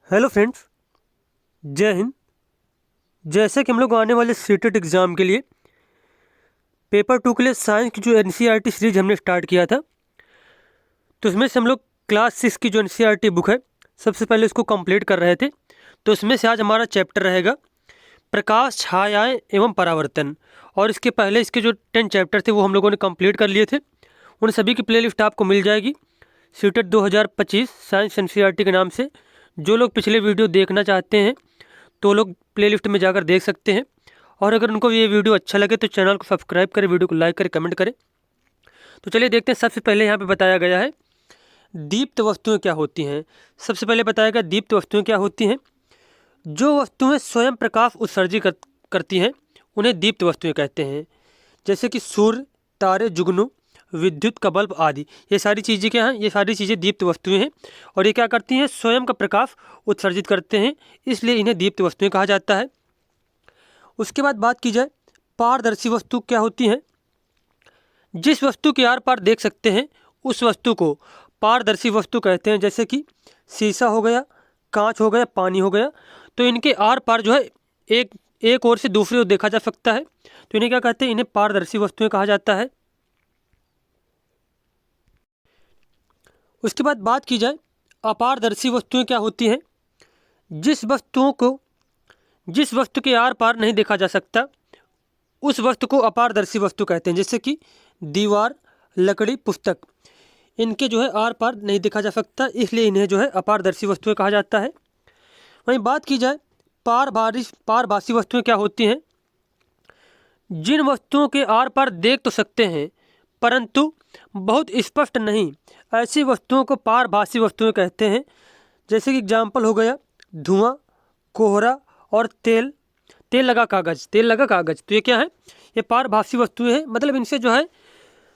Hello friends, जय हिंद। जैसे कि हम लोग आने वाले सीटेट एग्ज़ाम के लिए पेपर 2 के लिए साइंस की जो एनसीईआरटी सीरीज हमने स्टार्ट किया था, तो उसमें से हम लोग क्लास 6 की जो एनसीईआरटी बुक है, सबसे पहले उसको कंप्लीट कर रहे थे। तो उसमें से आज हमारा चैप्टर रहेगा प्रकाश, छायाएँ एवं परावर्तन। और इसके पहले इसके जो 10 चैप्टर थे वो हम लोगों ने कंप्लीट कर लिए थे। उन सभी की प्लेलिस्ट आपको मिल जाएगी सीटेट 2025 साइंस एनसीईआरटी के नाम से। जो लोग पिछले वीडियो देखना चाहते हैं तो लोग प्लेलिस्ट में जाकर देख सकते हैं। और अगर उनको ये वीडियो अच्छा लगे तो चैनल को सब्सक्राइब करें, वीडियो को लाइक करें, कमेंट करें। तो चलिए देखते हैं। सबसे पहले यहाँ पे बताया गया है दीप्त वस्तुएं क्या होती हैं। सबसे पहले बताया गया दीप्त वस्तुएं क्या होती हैं। जो वस्तुएं स्वयं प्रकाश उत्सर्जित करती हैं उन्हें दीप्त वस्तुएं कहते हैं। जैसे कि सूर्य, तारे, जुगनू, विद्युत का बल्ब आदि, ये सारी चीज़ें क्या हैं? ये सारी चीज़ें दीप्त वस्तुएं हैं। और ये क्या करती हैं? स्वयं का प्रकाश उत्सर्जित करते हैं, इसलिए इन्हें दीप्त वस्तुएं कहा जाता है। उसके बाद बात की जाए पारदर्शी वस्तु क्या होती हैं। जिस वस्तु के आर पार देख सकते हैं उस वस्तु को पारदर्शी वस्तु कहते हैं। जैसे कि शीशा हो गया, कांच हो गया, पानी हो गया। तो इनके आर पार जो है एक एक ओर से दूसरी ओर देखा जा सकता है, तो इन्हें क्या कहते हैं? इन्हें पारदर्शी वस्तुएं कहा जाता है। उसके बाद बात की जाए अपारदर्शी वस्तुएं क्या होती हैं। जिस वस्तुओं को जिस वस्तु के आर पार नहीं देखा जा सकता उस वस्तु को अपारदर्शी वस्तु कहते हैं। जैसे कि दीवार, लकड़ी, पुस्तक, इनके जो है आर पार नहीं देखा जा सकता, इसलिए इन्हें जो है अपारदर्शी वस्तुएं कहा जाता है। वहीं बात की जाए पारभासी वस्तुएं क्या होती हैं। जिन वस्तुओं के आर पार देख तो सकते हैं परंतु बहुत स्पष्ट नहीं, ऐसी वस्तुओं को पारभासी वस्तुएं कहते हैं। जैसे कि एग्जाम्पल हो गया धुआं, कोहरा और तेल लगा कागज़। तो ये क्या है? ये पारभासी वस्तुएं हैं। मतलब इनसे जो है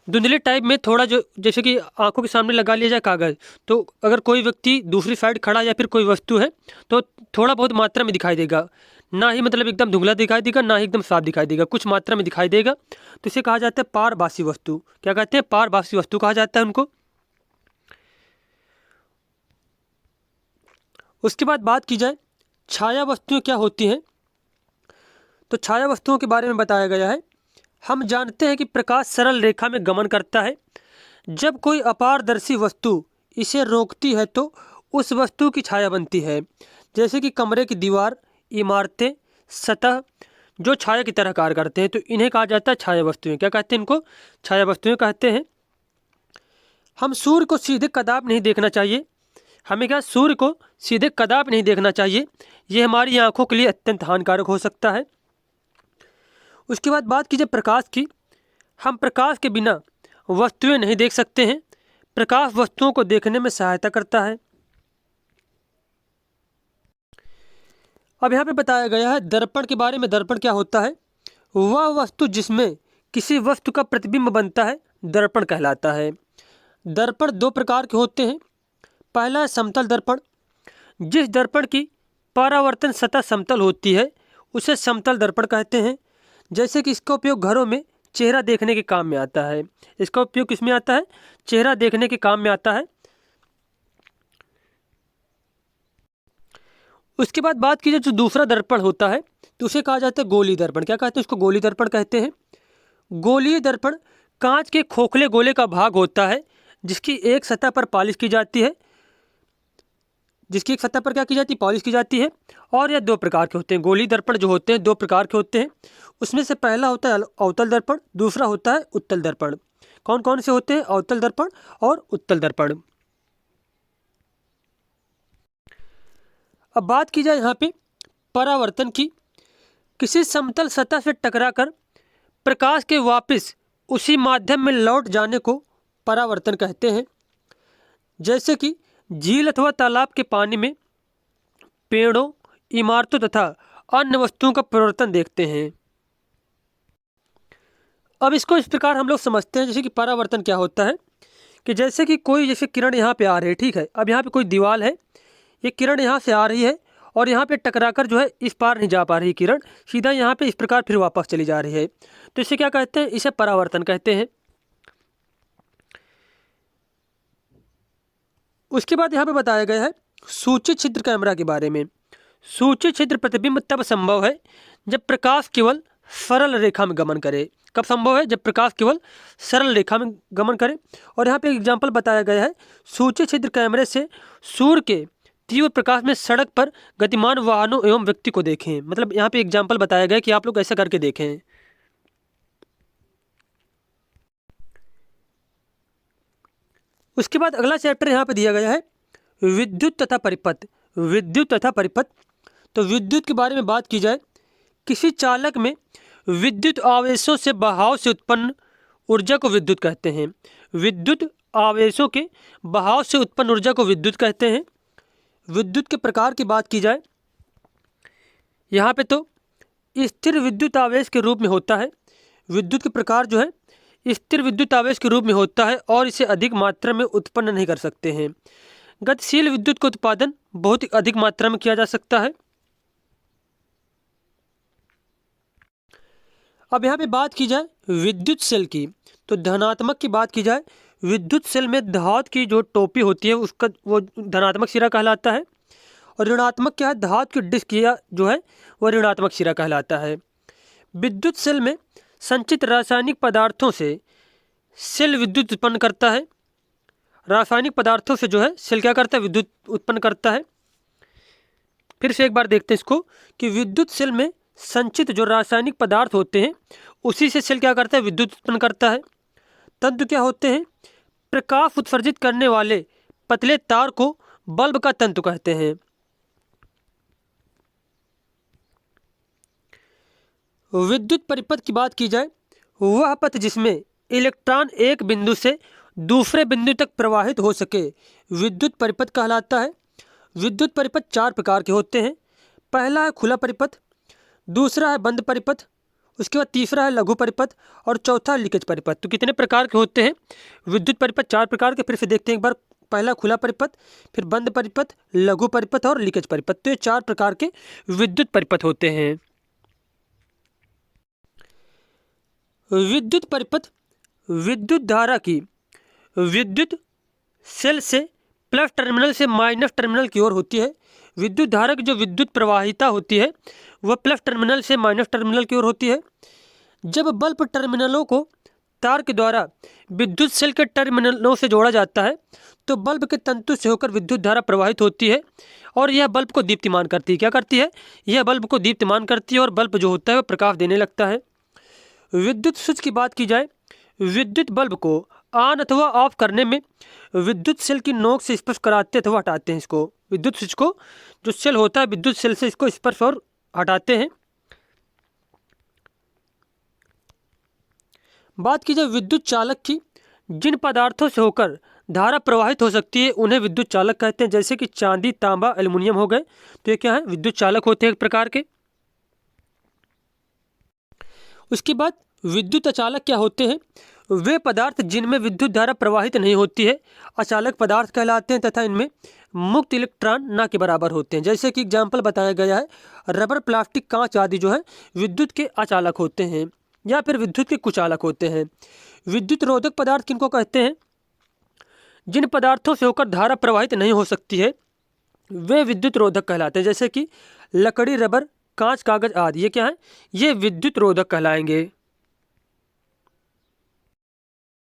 धुंधले टाइप में थोड़ा, जो जैसे कि आंखों के सामने लगा लिया जाए कागज़, तो अगर कोई व्यक्ति दूसरी साइड खड़ा या फिर कोई वस्तु है तो थोड़ा बहुत मात्रा में दिखाई देगा। ना ही मतलब एकदम धुंधला दिखाई देगा, ना ही एकदम साफ दिखाई देगा, कुछ मात्रा में दिखाई देगा। तो इसे कहा जाता है पारभासी वस्तु। क्या कहते हैं? पारभासी वस्तु कहा जाता है उनको। उसके बाद बात की जाए छाया वस्तुएं क्या होती हैं। तो छाया वस्तुओं के बारे में बताया गया है। हम जानते हैं कि प्रकाश सरल रेखा में गमन करता है। जब कोई अपारदर्शी वस्तु इसे रोकती है तो उस वस्तु की छाया बनती है। जैसे कि कमरे की दीवार, इमारतें, सतह जो छाया की तरह कार्य करते हैं, तो इन्हें कहा जाता है छाया वस्तुएं। क्या कहते हैं इनको? छाया वस्तुएं कहते हैं। हम सूर्य को सीधे कदाप नहीं देखना चाहिए। हमें क्या? सूर्य को सीधे कदाप नहीं देखना चाहिए। ये हमारी आंखों के लिए अत्यंत हानिकारक हो सकता है। उसके बाद बात कीजिए प्रकाश की। हम प्रकाश के बिना वस्तुएं नहीं देख सकते हैं। प्रकाश वस्तुओं को देखने में सहायता करता है। अब यहाँ पे बताया गया है दर्पण के बारे में। दर्पण क्या होता है? वह वस्तु जिसमें किसी वस्तु का प्रतिबिंब बनता है दर्पण कहलाता है। दर्पण दो प्रकार के होते हैं। पहला है समतल दर्पण। जिस दर्पण की परावर्तन सतह समतल होती है उसे समतल दर्पण कहते हैं। जैसे कि इसका उपयोग घरों में चेहरा देखने के काम में आता है। इसका उपयोग किस में आता है? चेहरा देखने के काम में आता है। उसके बाद बात कीजिए जो दूसरा दर्पण होता है तो उसे कहा जाता है गोलीय दर्पण। क्या कहते हैं उसको? गोलीय दर्पण कहते हैं। गोलीय दर्पण कांच के खोखले गोले का भाग होता है जिसकी एक सतह पर पॉलिश की जाती है। जिसकी एक सतह पर क्या की जाती है? पॉलिश की जाती है। और यह दो प्रकार के होते हैं। गोलीय दर्पण जो होते हैं दो प्रकार के होते हैं। उसमें से पहला होता है अवतल दर्पण, दूसरा होता है उत्तल दर्पण। कौन कौन से होते हैं? अवतल दर्पण और उत्तल दर्पण। अब बात की जाए यहाँ पे परावर्तन की। किसी समतल सतह से टकराकर प्रकाश के वापस उसी माध्यम में लौट जाने को परावर्तन कहते हैं। जैसे कि झील अथवा तालाब के पानी में पेड़ों, इमारतों तथा अन्य वस्तुओं का परिवर्तन देखते हैं। अब इसको इस प्रकार हम लोग समझते हैं जैसे कि परावर्तन क्या होता है कि जैसे कि कोई जैसे किरण यहाँ पे आ रही है, ठीक है। अब यहाँ पे कोई दीवार है, ये किरण यहाँ से आ रही है और यहाँ पे टकराकर जो है इस पार नहीं जा पा रही किरण, सीधा यहाँ पे इस प्रकार फिर वापस चली जा रही है। तो इसे क्या कहते हैं? इसे परावर्तन कहते हैं। उसके बाद यहाँ पे बताया गया है सूचित छिद्र कैमरा के बारे में। सूचित छिद्र प्रतिबिंब तब संभव है जब प्रकाश केवल सरल रेखा में गमन करे। कब संभव है? जब प्रकाश केवल सरल रेखा में गमन करे। और यहाँ पे एक एग्जाम्पल बताया गया है, सूचित छिद्र कैमरे से सूर्य के तीव्र प्रकाश में सड़क पर गतिमान वाहनों एवं व्यक्ति को देखें। मतलब यहाँ पे एग्जाम्पल बताया गया कि आप लोग ऐसा करके देखें। उसके बाद अगला चैप्टर यहाँ पे दिया गया है विद्युत तथा परिपथ। विद्युत तथा परिपथ। तो विद्युत के बारे में बात की जाए, किसी चालक में विद्युत आवेशों से बहाव से उत्पन्न ऊर्जा को विद्युत कहते हैं। विद्युत आवेशों के बहाव से उत्पन्न ऊर्जा को विद्युत कहते हैं। विद्युत के प्रकार की बात की जाए, यहाँ पे तो स्थिर विद्युत आवेश के रूप में होता है। विद्युत के प्रकार जो है स्थिर विद्युत आवेश के रूप में होता है और इसे अधिक मात्रा में उत्पन्न नहीं कर सकते हैं। गतिशील विद्युत का उत्पादन बहुत ही अधिक मात्रा में किया जा सकता है। अब यहाँ पे बात की जाए विद्युत सेल की, तो धनात्मक की बात की जाए, विद्युत सेल में धातु की जो टोपी होती है उसका वो धनात्मक सिरा कहलाता है। और ऋणात्मक क्या है? धातु की डिस्क या जो है वह ऋणात्मक सिरा कहलाता है। विद्युत सेल में संचित रासायनिक पदार्थों से सेल विद्युत उत्पन्न करता है। रासायनिक पदार्थों से जो है सेल क्या करता है? विद्युत उत्पन्न करता है। फिर से एक बार देखते हैं इसको कि विद्युत सेल में संचित जो रासायनिक पदार्थ होते हैं उसी से सेल क्या करता है? विद्युत उत्पन्न करता है। तंतु क्या होते हैं? प्रकाश उत्सर्जित करने वाले पतले तार को बल्ब का तंतु कहते हैं। विद्युत परिपथ की बात की जाए, वह पथ जिसमें इलेक्ट्रॉन एक बिंदु से दूसरे बिंदु तक प्रवाहित हो सके विद्युत परिपथ कहलाता है। विद्युत परिपथ 4 प्रकार के होते हैं। पहला है खुला परिपथ, दूसरा है बंद परिपथ, उसके बाद तीसरा है लघु परिपथ और चौथा लीकेज परिपथ। तो कितने प्रकार के होते हैं विद्युत परिपथ? 4 प्रकार के। फिर से देखते हैं एक बार, पहला खुला परिपथ, फिर बंद परिपथ, लघु परिपथ और लीकेज परिपथ। तो ये 4 प्रकार के विद्युत परिपथ होते हैं। विद्युत परिपथ विद्युत धारा की विद्युत सेल से प्लस टर्मिनल से माइनस टर्मिनल की ओर होती है। विद्युत धारा की जो विद्युत प्रवाहिता होती है वह प्लस टर्मिनल से माइनस टर्मिनल की ओर होती है। जब बल्ब टर्मिनलों को तार के द्वारा विद्युत सेल के टर्मिनलों से जोड़ा जाता है तो बल्ब के तंतु से होकर विद्युत धारा प्रवाहित होती है और यह बल्ब को दीप्तिमान करती है। क्या करती है? यह बल्ब को दीप्तिमान करती है और बल्ब जो होता है वह प्रकाश देने लगता है। विद्युत स्विच की बात की जाए, विद्युत बल्ब को ऑन अथवा ऑफ करने में विद्युत सेल की नोक से स्पर्श कराते अथवा हटाते हैं। इसको विद्युत स्विच को जो सेल होता है विद्युत सेल से इसको स्पर्श और हटाते हैं। बात की जाए विद्युत चालक की, जिन पदार्थों से होकर धारा प्रवाहित हो सकती है उन्हें विद्युत चालक कहते हैं। जैसे कि चांदी, तांबा, एल्युमिनियम हो गए, तो ये क्या है? विद्युत चालक होते हैं एक प्रकार के। उसके बाद विद्युत अचालक क्या होते हैं? वे पदार्थ जिनमें विद्युत धारा प्रवाहित नहीं होती है अचालक पदार्थ कहलाते हैं तथा इनमें मुक्त इलेक्ट्रॉन ना के बराबर होते हैं। जैसे कि एग्जाम्पल बताया गया है, रबर, प्लास्टिक, कांच आदि जो है विद्युत के अचालक होते हैं या फिर विद्युत के कुचालक होते हैं। विद्युत रोधक पदार्थ किनको कहते हैं? जिन पदार्थों से होकर धारा प्रवाहित नहीं हो सकती है वे विद्युत रोधक कहलाते हैं। जैसे कि लकड़ी, रबर, कांच, कागज आदि, ये क्या है? ये विद्युत रोधक कहलाएंगे।